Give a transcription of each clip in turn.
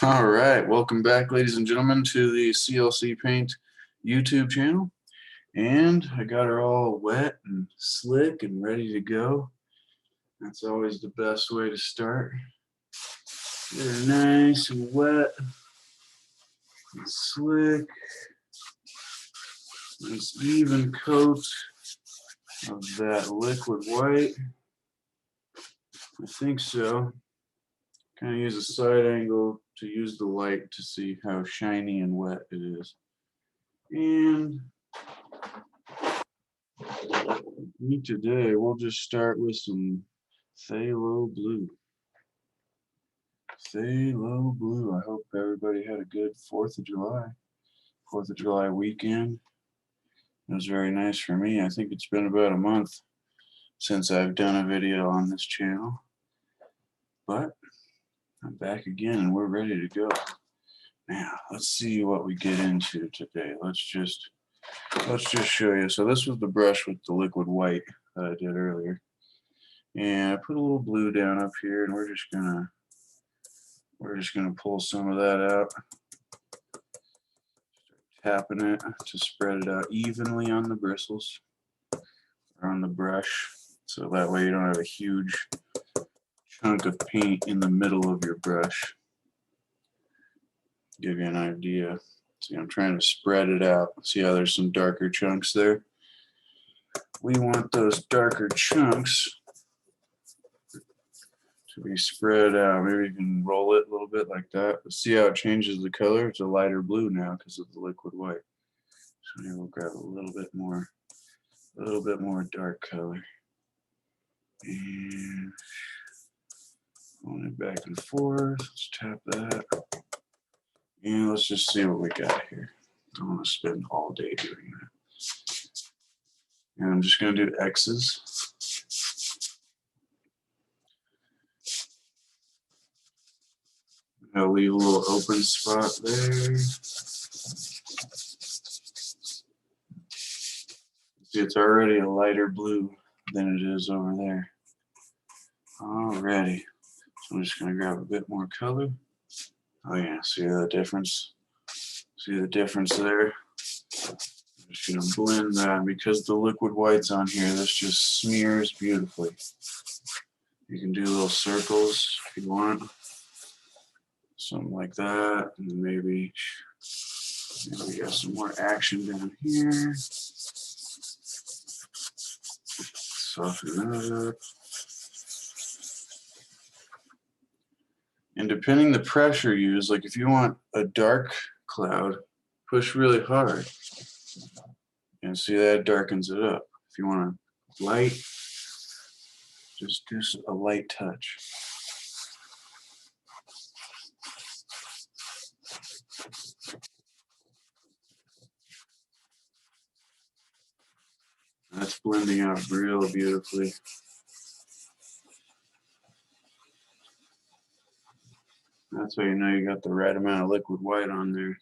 All right, welcome back, ladies and gentlemen, to the CLC Paint YouTube channel. And I got her all wet and slick and ready to go. That's always the best way to start. Get her nice and wet and slick. Nice even coat of that liquid white. I think so. Kind of use a side angle to use the light to see how shiny and wet it is. And today we'll just start with some phthalo blue. Phthalo blue. I hope everybody had a good 4th of July. 4th of July weekend. It was very nice for me. I think it's been about a month since I've done a video on this channel. But I'm back again and we're ready to go. Now, let's see what we get into today. Let's just show you. So this was the brush with the liquid white that I did earlier. And I put a little blue down up here and we're just gonna pull some of that out. Tapping it to spread it out evenly on the bristles or on the brush, so that way you don't have a huge chunk of paint in the middle of your brush. Give you an idea. See, I'm trying to spread it out. See how there's some darker chunks there? We want those darker chunks to be spread out. Maybe you can roll it a little bit like that. But see how it changes the color? It's a lighter blue now because of the liquid white. So maybe we'll grab a little bit more dark color. And going it back and forth. Let's tap that. And let's just see what we got here. I don't want to spend all day doing that. And I'm just going to do X's. I'll leave a little open spot there. See, it's already a lighter blue than it is over there. Alrighty. So I'm just going to grab a bit more color. Oh yeah, see the difference? See the difference there? I'm just going to blend that. Because the liquid white's on here, this just smears beautifully. You can do little circles if you want. Something like that. And then maybe we got some more action down here. Soften that up. And depending the pressure used, like if you want a dark cloud, push really hard. And see that darkens it up. If you want a light, just do a light touch. That's blending out real beautifully. That's how you know you got the right amount of liquid white on there.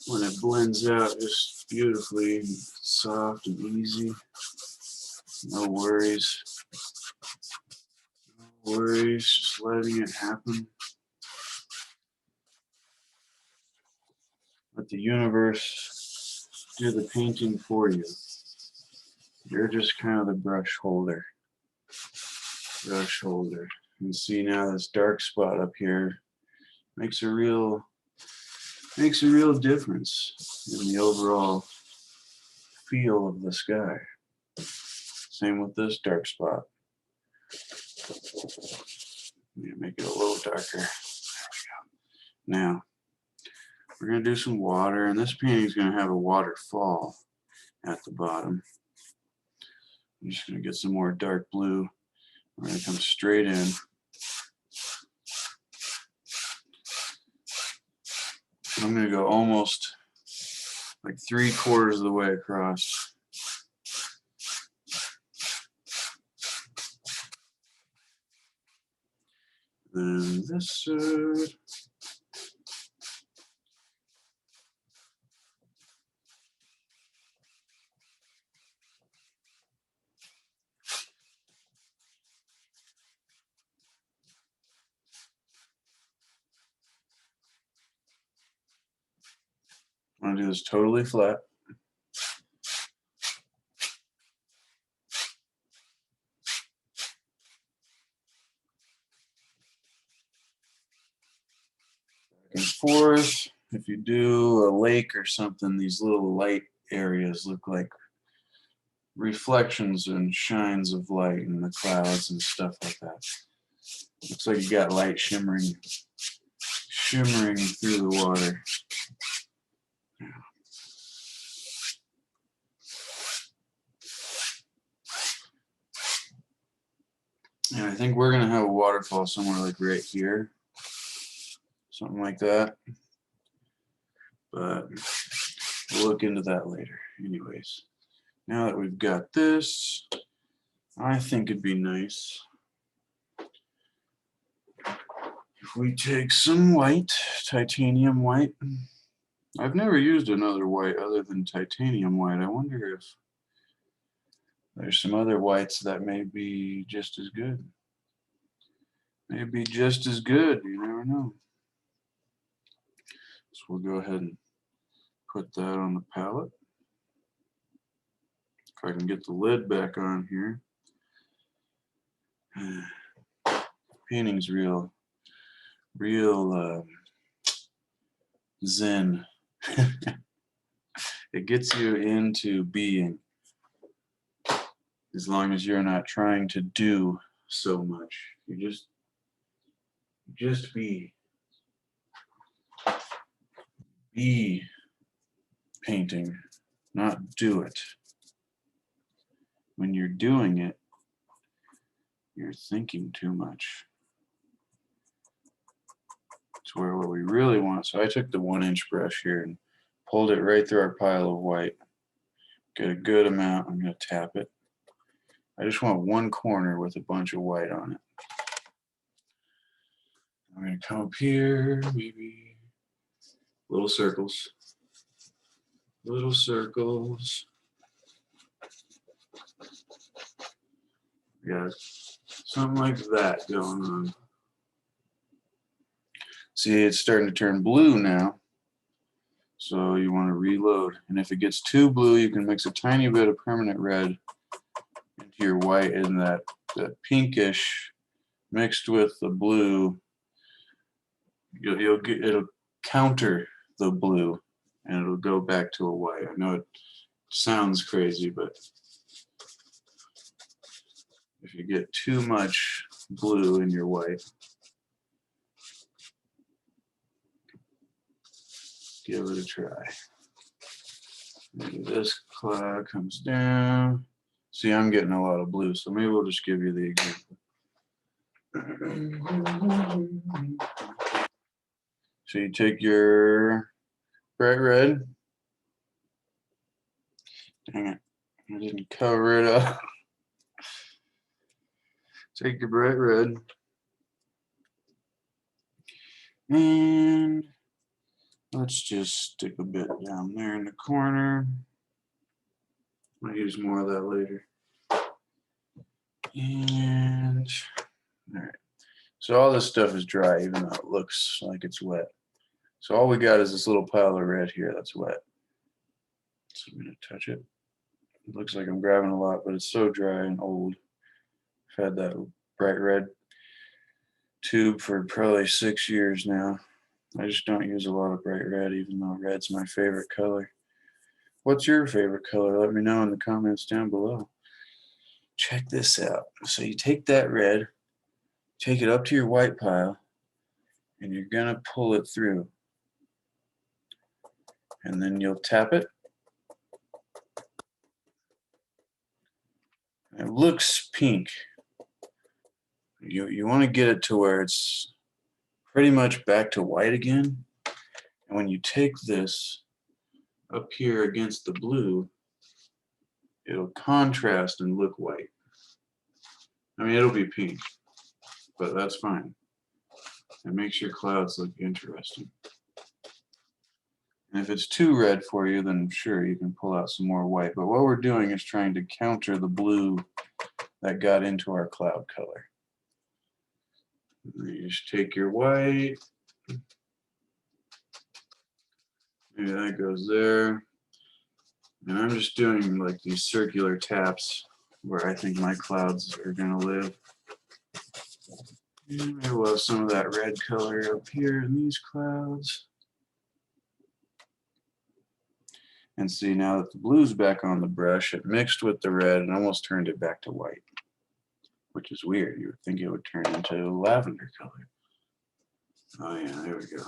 When it blends out just beautifully, soft and easy. No worries. No worries, just letting it happen. Let the universe do the painting for you. You're just kind of the brush holder. Brush holder. And see now this dark spot up here makes a real difference in the overall feel of the sky. Same with this dark spot. Make it a little darker. There we go. Now we're going to do some water, and this painting is going to have a waterfall at the bottom. I'm just going to get some more dark blue. We're going to come straight in. I'm going to go almost like 3/4 of the way across. Then this side. I'm gonna do this totally flat. Back and forth. If you do a lake or something, these little light areas look like reflections and shines of light in the clouds and stuff like that. Looks like you got light shimmering through the water. And I think we're gonna have a waterfall somewhere like right here, something like that. But we'll look into that later. Anyways, now that we've got this, I think it'd be nice if we take some white, titanium white. I've never used another white other than titanium white. I wonder if there's some other whites that may be just as good. Maybe just as good, you never know. So we'll go ahead and put that on the palette. If I can get the lid back on here. Painting's real zen. It gets you into being, as long as you're not trying to do so much. You just be painting, not do it. When you're doing it, you're thinking too much. It's where what we really want. So I took the 1-inch brush here and pulled it right through our pile of white. Get a good amount. I'm going to tap it. I just want one corner with a bunch of white on it. I'm going to come up here, maybe little circles. Little circles. Yeah, something like that going on. See, it's starting to turn blue now. So you want to reload. And if it gets too blue, you can mix a tiny bit of permanent red into your white, and that pinkish mixed with the blue, it'll counter the blue and it'll go back to a white. I know it sounds crazy, but if you get too much blue in your white, give it a try. Maybe this cloud comes down. See, I'm getting a lot of blue, so maybe we'll just give you the example. So you take your bright red. Dang it, I didn't cover it up. Take your bright red. And let's just stick a bit down there in the corner. I'll use more of that later. And all right. So all this stuff is dry, even though it looks like it's wet. So all we got is this little pile of red here that's wet. So I'm gonna touch it. It looks like I'm grabbing a lot, but it's so dry and old. I've had that bright red tube for probably 6 years now. I just don't use a lot of bright red, even though red's my favorite color. What's your favorite color? Let me know in the comments down below. Check this out. So you take that red, take it up to your white pile, and you're gonna pull it through. And then you'll tap it. It looks pink. You want to get it to where it's pretty much back to white again. And when you take this up here against the blue, it'll contrast and look white. I mean, it'll be pink, but that's fine. It makes your clouds look interesting. And if it's too red for you, then sure, you can pull out some more white. But what we're doing is trying to counter the blue that got into our cloud color. You just take your white, Maybe that goes there. And I'm just doing like these circular taps where I think my clouds are gonna live. And maybe we'll have some of that red color up here in these clouds. And see, now that the blue's back on the brush, it mixed with the red and almost turned it back to white, which is weird. You would think it would turn into lavender color. Oh yeah, there we go.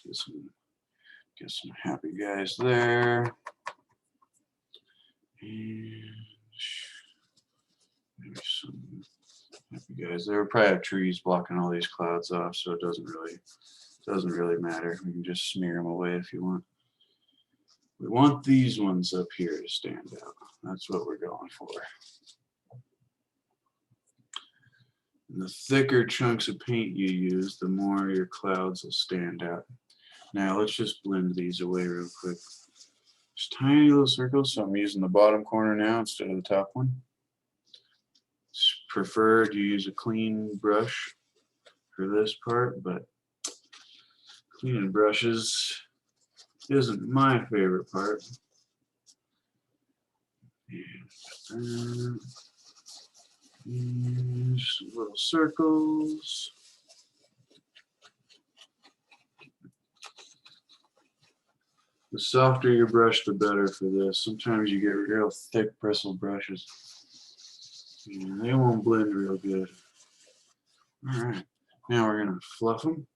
Let's get some happy guys there. And maybe some happy guys there. We probably have trees blocking all these clouds off, so it doesn't really matter. We can just smear them away if you want. We want these ones up here to stand out. That's what we're going for. And the thicker chunks of paint you use, the more your clouds will stand out. Now let's just blend these away real quick. Just tiny little circles, so I'm using the bottom corner now instead of the top one. It's preferred you use a clean brush for this part, but cleaning brushes isn't my favorite part. And just little circles. The softer your brush, the better for this. Sometimes you get real thick bristle brushes. And they won't blend real good. All right, now we're gonna fluff them.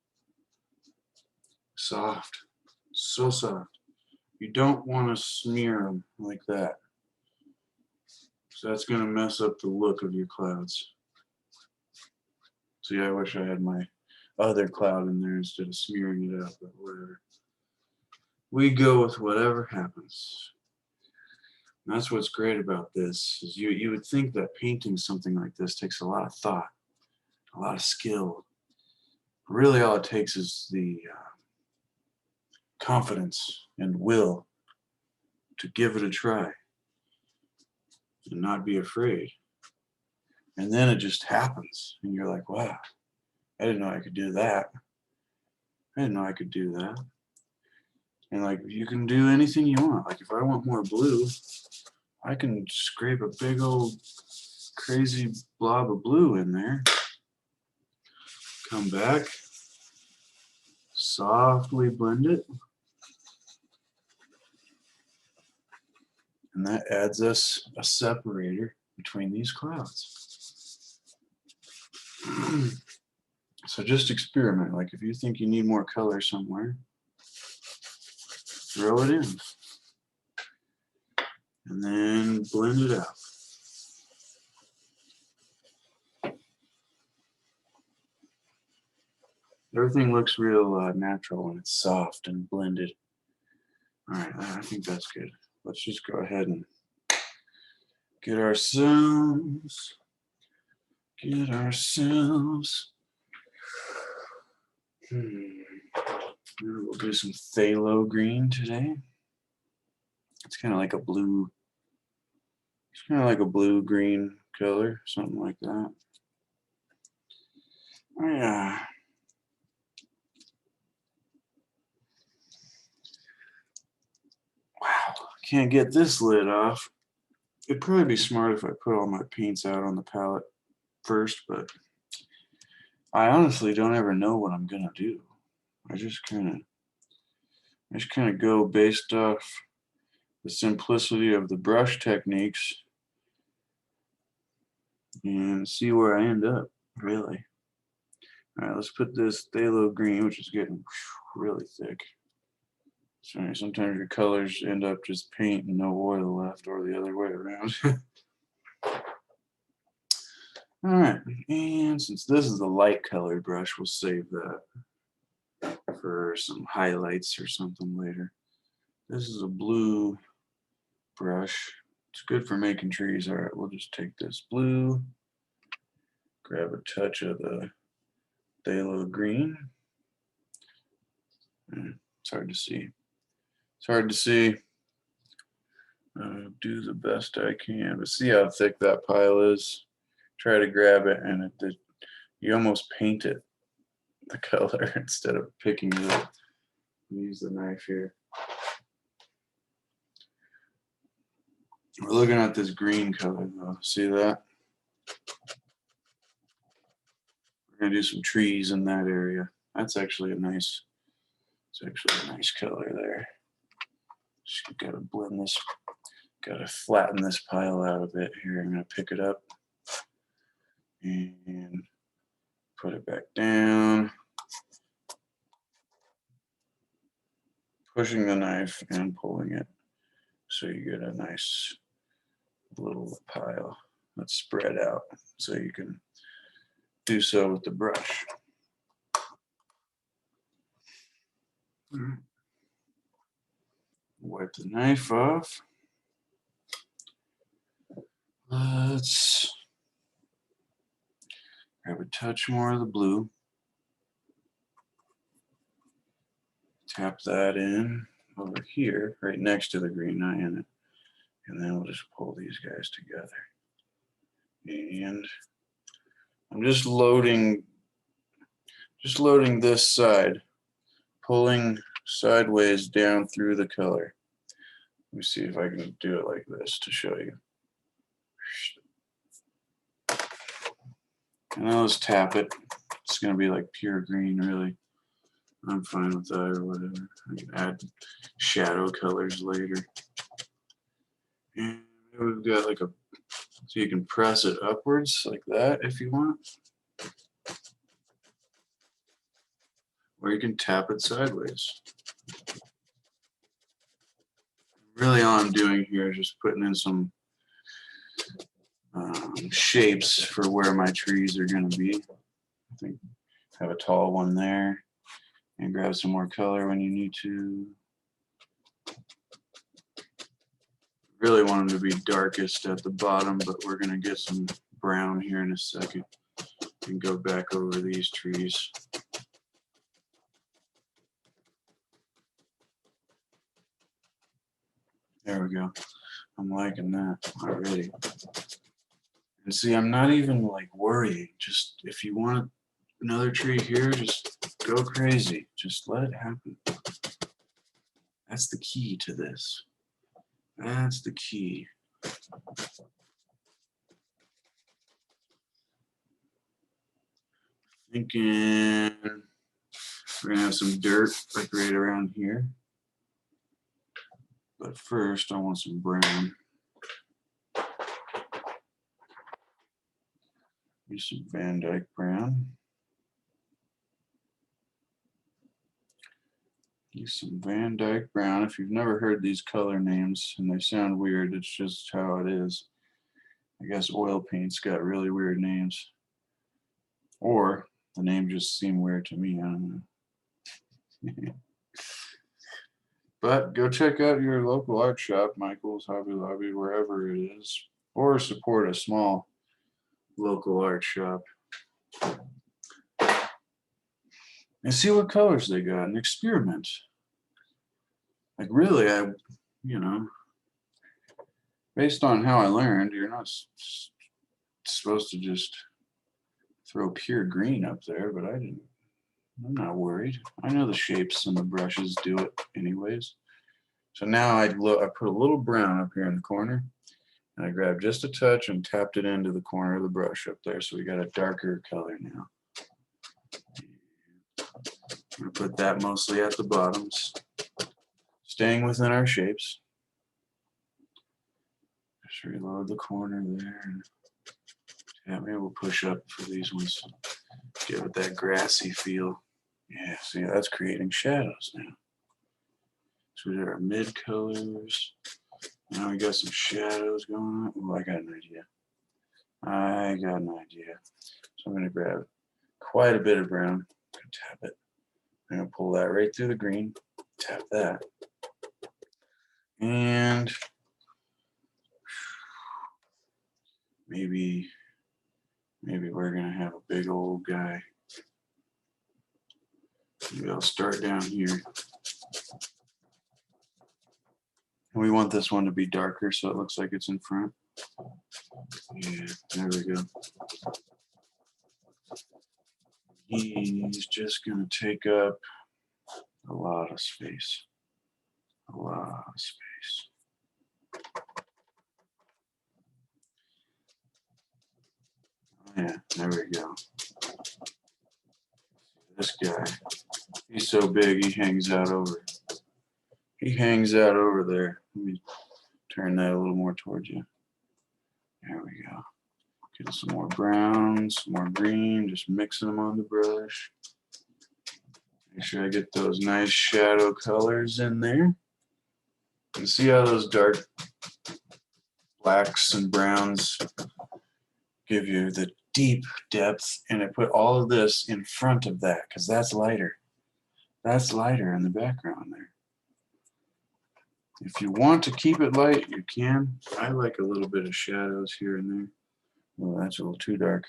Soft, so soft. You don't want to smear them like that. So that's gonna mess up the look of your clouds. See, I wish I had my other cloud in there instead of smearing it out, but whatever. We go with whatever happens. And that's what's great about this, is you would think that painting something like this takes a lot of thought, a lot of skill. Really all it takes is the confidence and will to give it a try and not be afraid. And then it just happens and you're like, wow, I didn't know I could do that. I didn't know I could do that. And like, you can do anything you want. Like if I want more blue, I can scrape a big old crazy blob of blue in there. Come back, softly blend it. And that adds us a separator between these clouds. So just experiment. Like if you think you need more color somewhere, throw it in. And then blend it out. Everything looks real natural when it's soft and blended. All right, I think that's good. Let's just go ahead and get ourselves. We'll do some phthalo green today. It's kind of like a blue. It's kind of like a blue-green color, something like that. Oh yeah. Wow, can't get this lid off. It'd probably be smart if I put all my paints out on the palette first, but I honestly don't ever know what I'm gonna do. I just kind of go based off the simplicity of the brush techniques and see where I end up, really. All right, let's put this phthalo green, which is getting really thick. Sorry, sometimes your colors end up just paint and no oil left, or the other way around. All right, and since this is a light colored brush, we'll save that for some highlights or something later. This is a blue brush. It's good for making trees. All right, we'll just take this blue, grab a touch of the phthalo green. It's hard to see. It's hard to see. Do the best I can, but see how thick that pile is. Try to grab it, and you almost paint it the color instead of picking it up. Use the knife here. We're looking at this green color though. See that? We're gonna do some trees in that area. That's actually a nice. It's actually a nice color there. Just gotta blend this. Gotta flatten this pile out a bit here. I'm gonna pick it up and put it back down. Pushing the knife and pulling it so you get a nice little pile that's spread out so you can do so with the brush. Wipe the knife off. Let's grab a touch more of the blue. Tap that in over here, right next to the green, not in it. And then we'll just pull these guys together. And I'm just loading this side, pulling sideways down through the color. Let me see if I can do it like this to show you. And I'll just tap it. It's going to be like pure green, really. I'm fine with that or whatever. I can add shadow colors later. And we've got like a, so you can press it upwards like that if you want. Or you can tap it sideways. Really all I'm doing here is just putting in some shapes for where my trees are going to be. I think have a tall one there and grab some more color when you need to. Really want them to be darkest at the bottom, but we're going to get some brown here in a second and go back over these trees. There we go. I'm liking that already. And see, I'm not even like worrying. Just if you want another tree here, just go crazy. Just let it happen. That's the key to this. That's the key. Thinking we're gonna have some dirt like right around here. But first I want some brown. Use some Van Dyke brown. Use some Van Dyke brown. If you've never heard these color names and they sound weird, it's just how it is. I guess oil paint's got really weird names. Or the name just seemed weird to me, I don't know. But go check out your local art shop, Michael's, Hobby Lobby, wherever it is. Or support a small local art shop. And see what colors they got and experiment. Like really, based on how I learned, you're not supposed to just throw pure green up there, but I'm not worried. I know the shapes and the brushes do it anyways. So now I put a little brown up here in the corner, and I grabbed just a touch and tapped it into the corner of the brush up there, so we got a darker color now. I'm going to put that mostly at the bottoms, staying within our shapes. Just reload the corner there. And yeah, maybe we'll push up for these ones. Give it that grassy feel. Yeah, see, that's creating shadows now. So we did our mid colors. Now we got some shadows going on. Oh, I got an idea. So I'm going to grab quite a bit of brown. Tap it. I'm going to pull that right through the green. Tap that. And maybe we're going to have a big old guy. Maybe I'll start down here. And we want this one to be darker so it looks like it's in front. Yeah, there we go. He's just going to take up a lot of space. A lot of space. Yeah, there we go. This guy, he's so big, he hangs out over. He hangs out over there. Let me turn that a little more towards you. There we go. Get some more brown, some more green, just mixing them on the brush. Make sure I get those nice shadow colors in there. And see how those dark blacks and browns give you the deep depth, and I put all of this in front of that because that's lighter. That's lighter in the background there. If you want to keep it light, you can. I like a little bit of shadows here and there. Oh, that's a little too dark.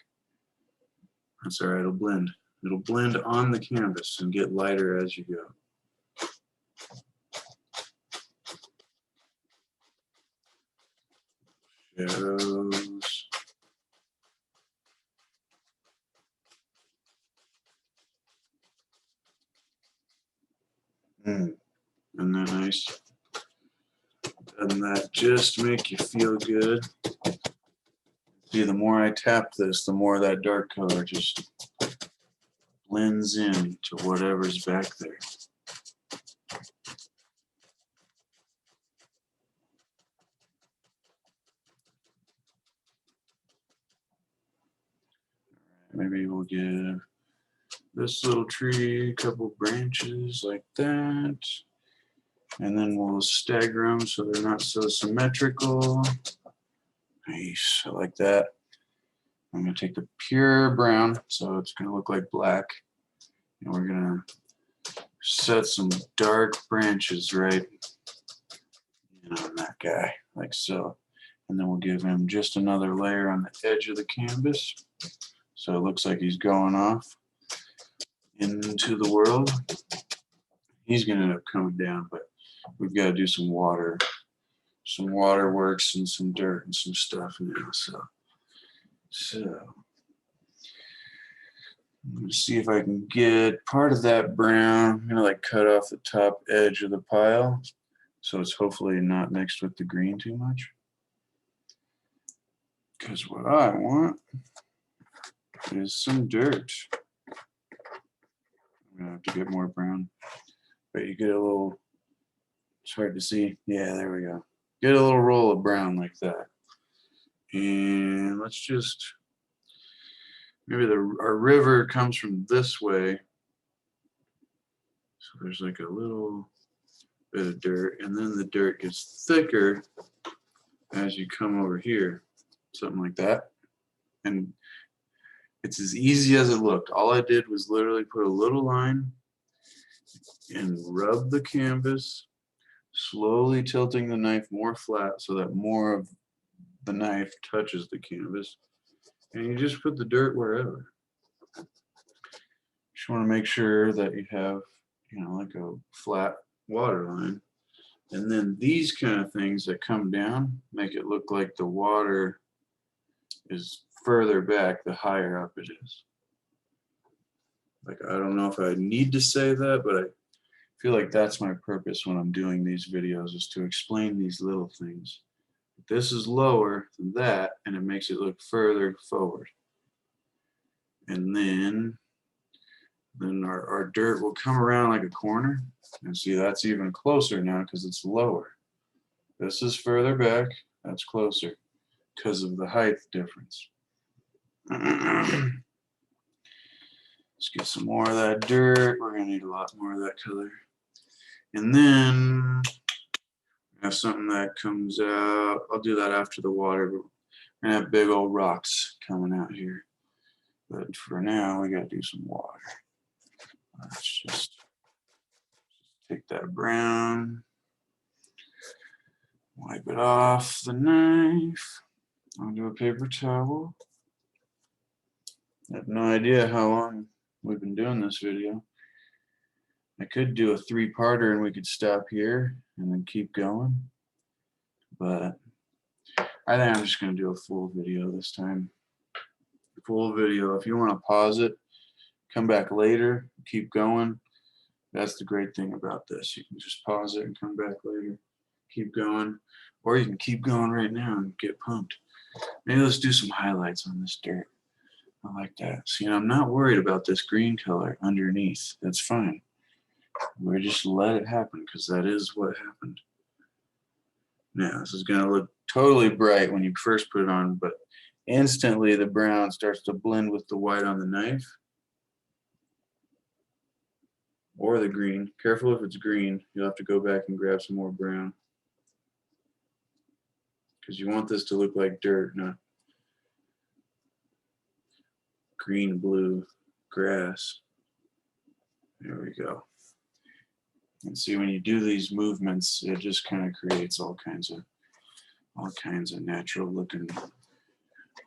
That's all right, it'll blend. It'll blend on the canvas and get lighter as you go. Shadows. Isn't that nice? Doesn't that just make you feel good? See, the more I tap this, the more that dark color just blends in to whatever's back there. Maybe we'll give this little tree a couple branches like that. And then we'll stagger them so they're not so symmetrical. Nice, I like that. I'm gonna take the pure brown, so it's gonna look like black. And we're gonna set some dark branches right on that guy, like so. And then we'll give him just another layer on the edge of the canvas. So it looks like he's going off into the world. He's gonna end up coming down, but we've got to do some waterworks and some dirt and some stuff now. So I'm gonna see if I can get part of that brown. I'm gonna like cut off the top edge of the pile, so it's hopefully not mixed with the green too much. Because what I want is some dirt. I'm gonna have to get more brown, but you get a little. It's hard to see. Yeah, there we go. Get a little roll of brown like that. And let's just, maybe our river comes from this way. So there's like a little bit of dirt, and then the dirt gets thicker as you come over here. Something like that. And it's as easy as it looked. All I did was literally put a little line and rub the canvas, slowly tilting the knife more flat so that more of the knife touches the canvas, and you just put the dirt wherever. Just want to make sure that you have, like a flat water line. And then these kind of things that come down make it look like the water is further back the higher up it is. Like, I don't know if I need to say that, but I feel like that's my purpose when I'm doing these videos, is to explain these little things. This is lower than that, and it makes it look further forward. And then our dirt will come around like a corner. And see, that's even closer now because it's lower. This is further back, that's closer because of the height difference. Let's get some more of that dirt. We're gonna need a lot more of that color. And then we have something that comes out. I'll do that after the water, but we're gonna have big old rocks coming out here. But for now, we gotta do some water. Let's just take that brown, wipe it off the knife onto a paper towel. I have no idea how long we've been doing this video. I could do a 3-parter and we could stop here and then keep going, but I think I'm just going to do a full video this time. Full video. If you want to pause it, come back later, keep going. That's the great thing about this. You can just pause it and come back later, keep going, or you can keep going right now and get pumped. Maybe let's do some highlights on this dirt. I like that. See, I'm not worried about this green color underneath. That's fine. We just let it happen because that is what happened. Now, this is going to look totally bright when you first put it on, but instantly the brown starts to blend with the white on the knife. Or the green. Careful if it's green. You'll have to go back and grab some more brown. Because you want this to look like dirt, not green, blue, grass. There we go. And see, when you do these movements, it just kind of creates all kinds of natural looking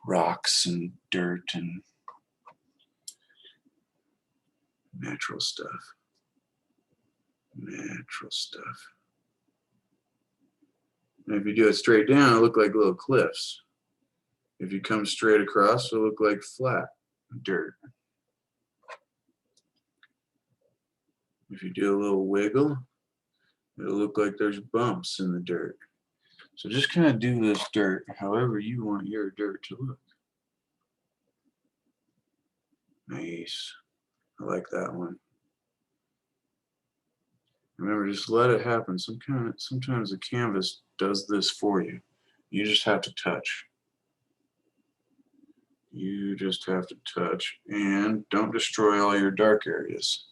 rocks and dirt and natural stuff. Natural stuff. And if you do it straight down, it'll look like little cliffs. If you come straight across, it'll look like flat dirt. If you do a little wiggle, it'll look like there's bumps in the dirt. So just kind of do this dirt however you want your dirt to look. Nice. I like that one. Remember, just let it happen. Sometimes the canvas does this for you. You just have to touch. You just have to touch. And don't destroy all your dark areas.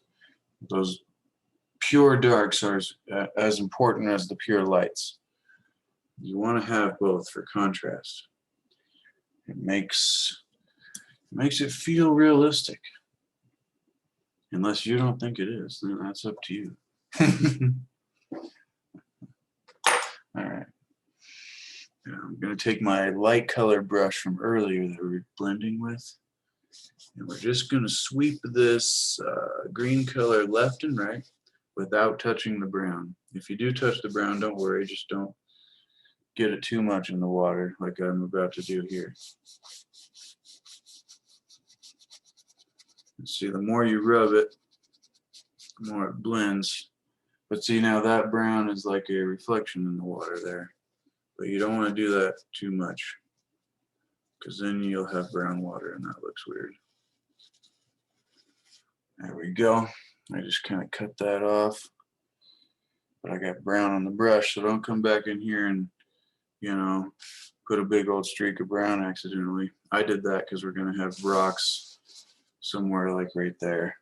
Those pure darks are as important as the pure lights. You want to have both for contrast. It makes it feel realistic. Unless you don't think it is, then that's up to you. All right. Now I'm going to take my light color brush from earlier that we were blending with, and we're just going to sweep this green color left and right without touching the brown. If you do touch the brown, don't worry, just don't get it too much in the water like I'm about to do here. See, the more you rub it, the more it blends. But see, now that brown is like a reflection in the water there. But you don't want to do that too much, because then you'll have brown water and that looks weird. There we go. I just kind of cut that off. But I got brown on the brush, so don't come back in here and, you know, put a big old streak of brown accidentally. I did that because we're going to have rocks somewhere like right there,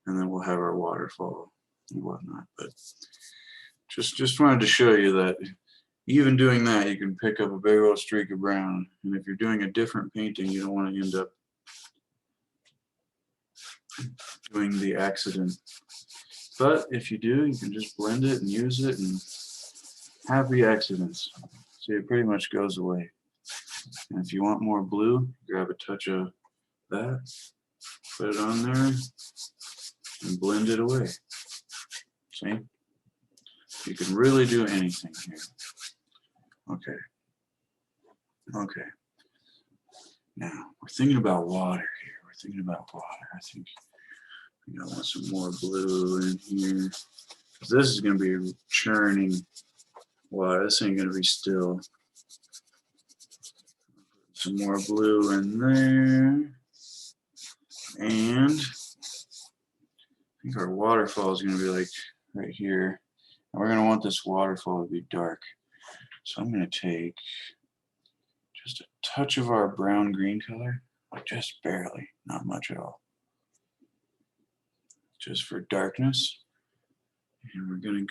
and then we'll have our waterfall and whatnot. But just wanted to show you that even doing that, you can pick up a big old streak of brown. And if you're doing a different painting, you don't want to end up doing the accident. But if you do, you can just blend it and use it and have the accidents. See, it pretty much goes away. And if you want more blue, grab a touch of that, put it on there, and blend it away. See? You can really do anything here. Okay. Okay. Now, we're thinking about water here. We're thinking about water. I think I want some more blue in here. This is going to be churning water. This ain't going to be still. Some more blue in there. And I think our waterfall is going to be like right here. And we're going to want this waterfall to be dark. So I'm going to take just a touch of our brown green color, like just barely, not much at all. Just for darkness. And we're going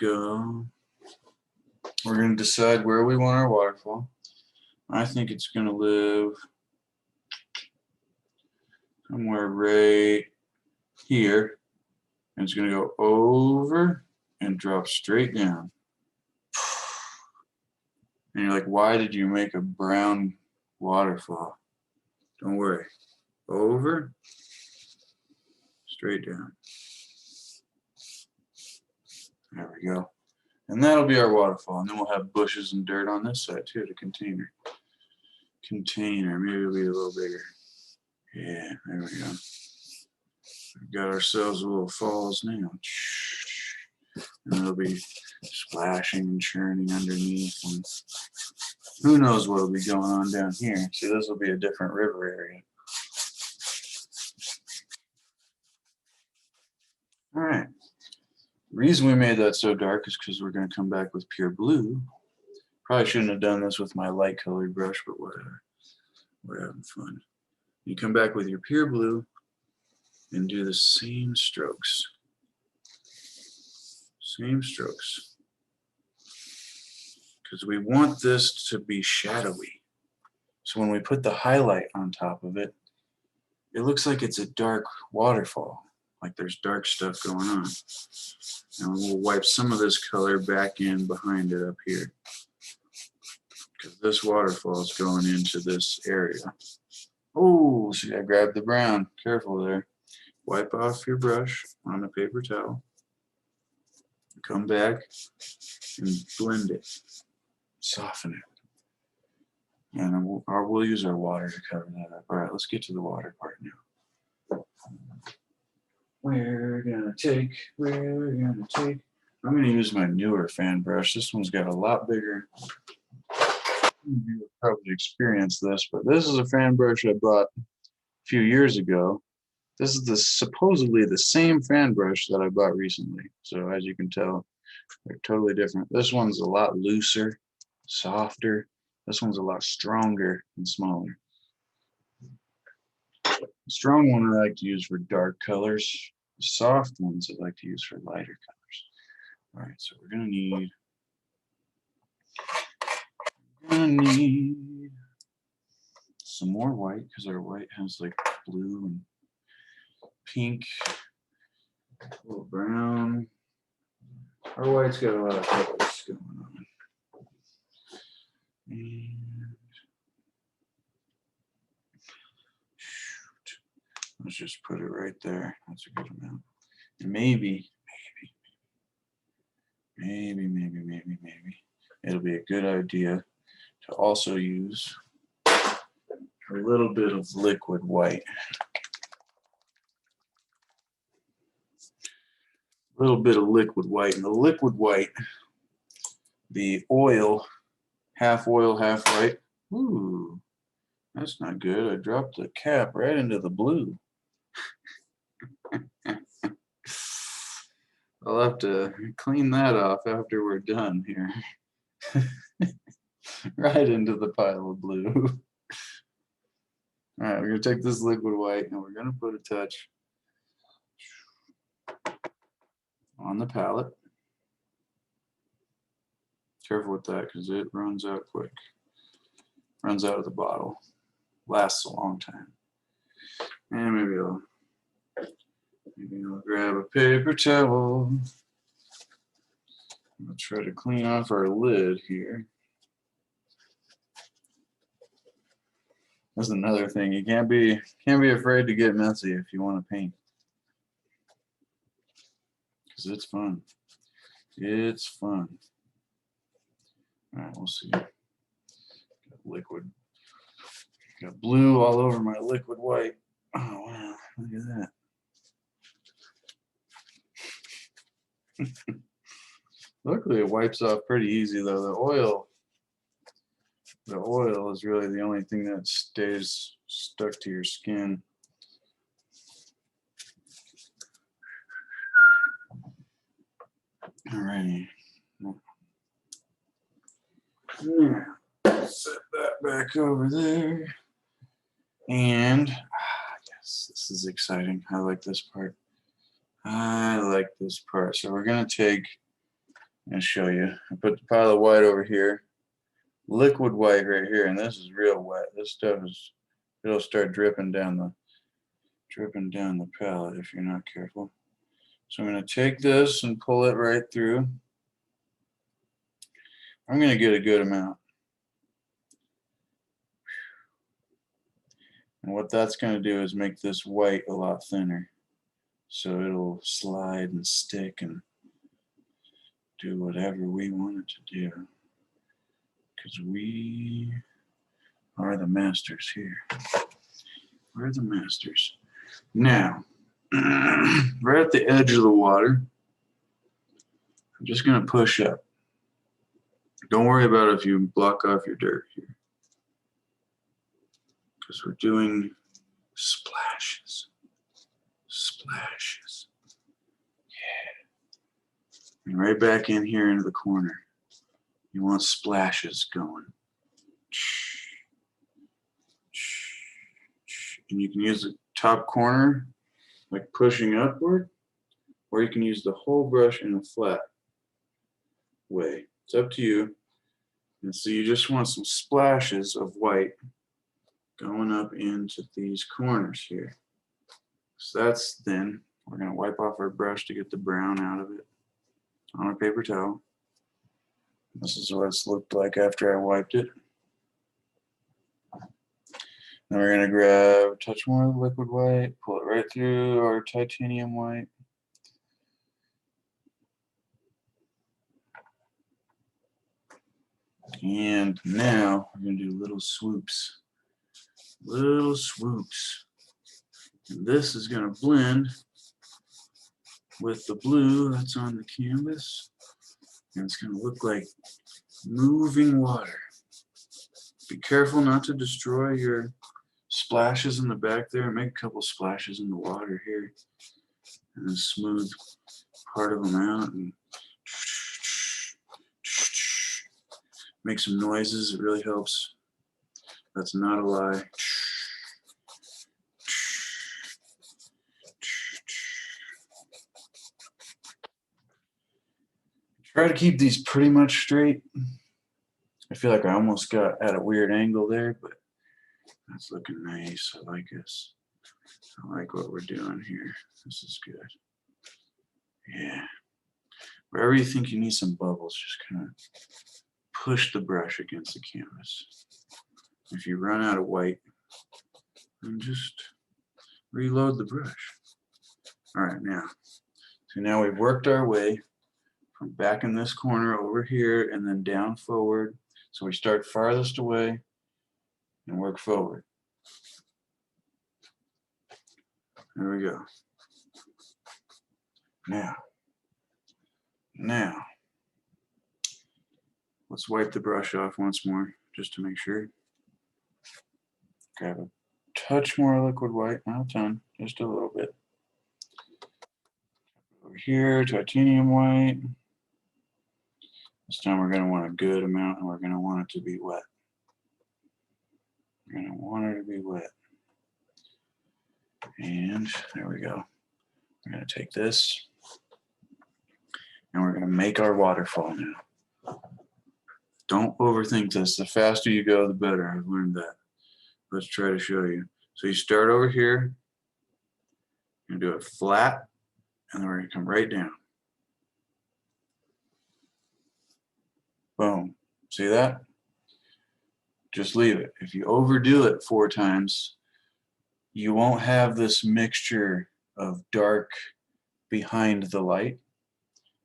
to decide where we want our waterfall. I think it's going to live somewhere right here. And it's going to go over and drop straight down. And you're like, why did you make a brown waterfall? Don't worry. Over, straight down. There we go. And that'll be our waterfall. And then we'll have bushes and dirt on this side too, the container. Maybe it'll be a little bigger. Yeah, there we go. We've got ourselves a little falls now. And it'll be splashing and churning underneath. And who knows what'll be going on down here. See, this will be a different river area. All right. The reason we made that so dark is because we're going to come back with pure blue. Probably shouldn't have done this with my light colored brush, but whatever. We're having fun. You come back with your pure blue and do the same strokes. Same strokes. Because we want this to be shadowy. So when we put the highlight on top of it, it looks like it's a dark waterfall, like there's dark stuff going on. And we'll wipe some of this color back in behind it up here. Because this waterfall is going into this area. Oh, see, I grabbed the brown. Careful there. Wipe off your brush on a paper towel. Come back and blend it. Soften it. And we'll use our water to cover that up. All right, let's get to the water part now. We're gonna take. I'm gonna use my newer fan brush. This one's got a lot bigger. You've probably experienced this, but this is a fan brush I bought a few years ago. This is supposedly the same fan brush that I bought recently. So as you can tell, they're totally different. This one's a lot looser, softer. This one's a lot stronger and smaller. The strong one I like to use for dark colors. The soft ones I like to use for lighter colors. All right, so we're gonna need some more white because our white has like blue and pink, a little brown. Our white's got a lot of colors going on. And let's just put it right there. That's a good amount. And maybe it'll be a good idea to also use a little bit of liquid white. A little bit of liquid white. And the liquid white, the oil, half white. Ooh, that's not good. I dropped the cap right into the blue. I'll have to clean that off after we're done here. Right into the pile of blue. All right, we're gonna take this liquid white and we're gonna put a touch on the palette. Careful with that because it runs out quick. Runs out of the bottle. Lasts a long time. And maybe I'll grab a paper towel. I'll try to clean off our lid here. That's another thing. You can't be afraid to get messy if you want to paint. Because it's fun. It's fun. All right, we'll see. Got liquid. Got blue all over my liquid white. Oh wow, look at that. Luckily it wipes off pretty easy though. The oil is really the only thing that stays stuck to your skin. Alrighty. Now, set that back over there. And yes, this is exciting. I like this part. So we're gonna take, I'm gonna show you. I put the pile of white over here, liquid white right here, and this is real wet. This stuff it'll start dripping down the palette if you're not careful. So I'm gonna take this and pull it right through. I'm gonna get a good amount. And what that's gonna do is make this white a lot thinner. So it'll slide and stick and do whatever we want it to do. Because we are the masters here. We're the masters. Now, right at the edge of the water, I'm just going to push up. Don't worry about if you block off your dirt here. Because we're doing splashes. Splashes. And right back in here into the corner. You want splashes going. And you can use the top corner, like pushing upward, or you can use the whole brush in a flat way. It's up to you. And so you just want some splashes of white going up into these corners here. So that's thin. We're going to wipe off our brush to get the brown out of it on a paper towel. This is what it's looked like after I wiped it. Then we're going to grab a touch more of the liquid white, pull it right through our titanium white. And now we're going to do little swoops. Little swoops. And this is going to blend with the blue that's on the canvas. And it's going to look like moving water. Be careful not to destroy your splashes in the back there. Make a couple splashes in the water here. And then smooth part of them out. And make some noises. It really helps. That's not a lie. Try to keep these pretty much straight. I feel like I almost got at a weird angle there, but that's looking nice. I like this. I like what we're doing here. This is good. Yeah. Wherever you think you need some bubbles, just kind of push the brush against the canvas. If you run out of white, then just reload the brush. All right, now. So now we've worked our way from back in this corner over here and then down forward. So we start farthest away and work forward. There we go. Now, let's wipe the brush off once more, just to make sure. Grab a touch more liquid white, not a ton, just a little bit. Over here, titanium white. This time we're going to want a good amount, and we're going to want it to be wet. We're going to want it to be wet. And there we go. We're going to take this, and we're going to make our waterfall now. Don't overthink this. The faster you go, the better. I've learned that. Let's try to show you. So you start over here, you're going to do it flat, and then we're going to come right down. Boom. See that? Just leave it. If you overdo it 4 times, you won't have this mixture of dark behind the light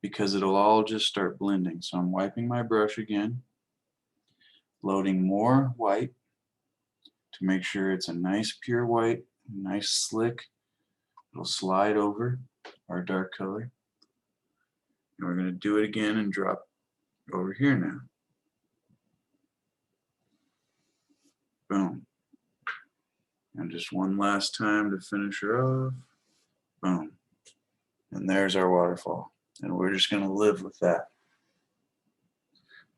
because it'll all just start blending. So I'm wiping my brush again, loading more white to make sure it's a nice pure white, nice slick. It'll slide over our dark color. And we're going to do it again and drop over here now. Boom. And just one last time to finish her off. Boom. And there's our waterfall. And we're just going to live with that.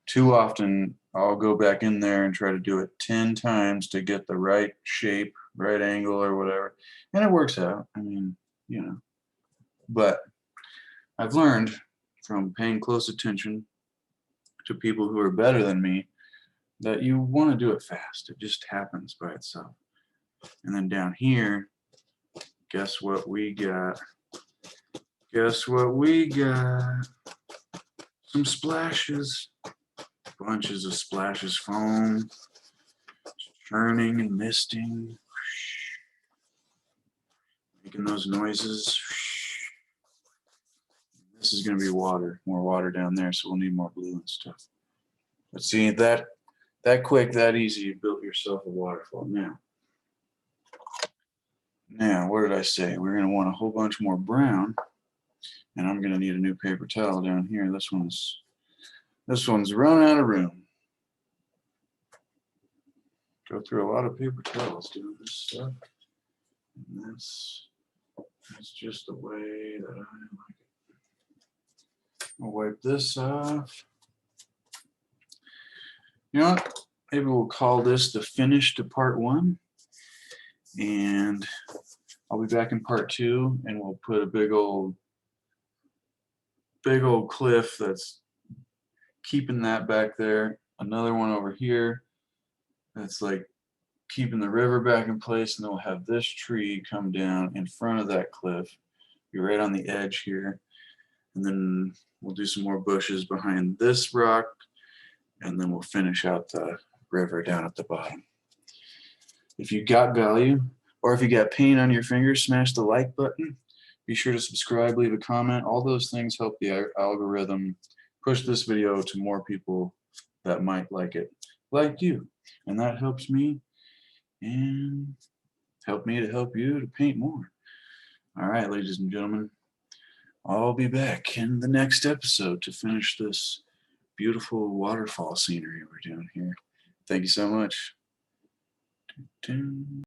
Too often, I'll go back in there and try to do it 10 times to get the right shape, right angle, or whatever. And it works out. I mean, you know. But I've learned from paying close attention to people who are better than me that you want to do it fast. It just happens by itself. And then down here, guess what we got? Guess what we got? Some splashes. Bunches of splashes, foam, churning and misting. Making those noises. This is going to be water, more water down there, so we'll need more blue and stuff. But see, that quick, that easy, you built yourself a waterfall. Now, what did I say? We're going to want a whole bunch more brown, and I'm going to need a new paper towel down here. This one's run out of room. Go through a lot of paper towels doing this stuff. And that's just the way that I like it. Oh, wipe this off. You know what? Maybe we'll call this the finish to part 1. And I'll be back in part 2, and we'll put a big old cliff that's keeping that back there. Another one over here that's like keeping the river back in place, and then we'll have this tree come down in front of that cliff, be right on the edge here, and then we'll do some more bushes behind this rock, and then we'll finish out the river down at the bottom. If you got value, or if you got pain on your fingers, smash the like button. Be sure to subscribe, leave a comment. All those things help the algorithm push this video to more people that might like it, like you. And that helps me and help me to help you to paint more. All right, ladies and gentlemen, I'll be back in the next episode to finish this beautiful waterfall scenery we're doing here. Thank you so much.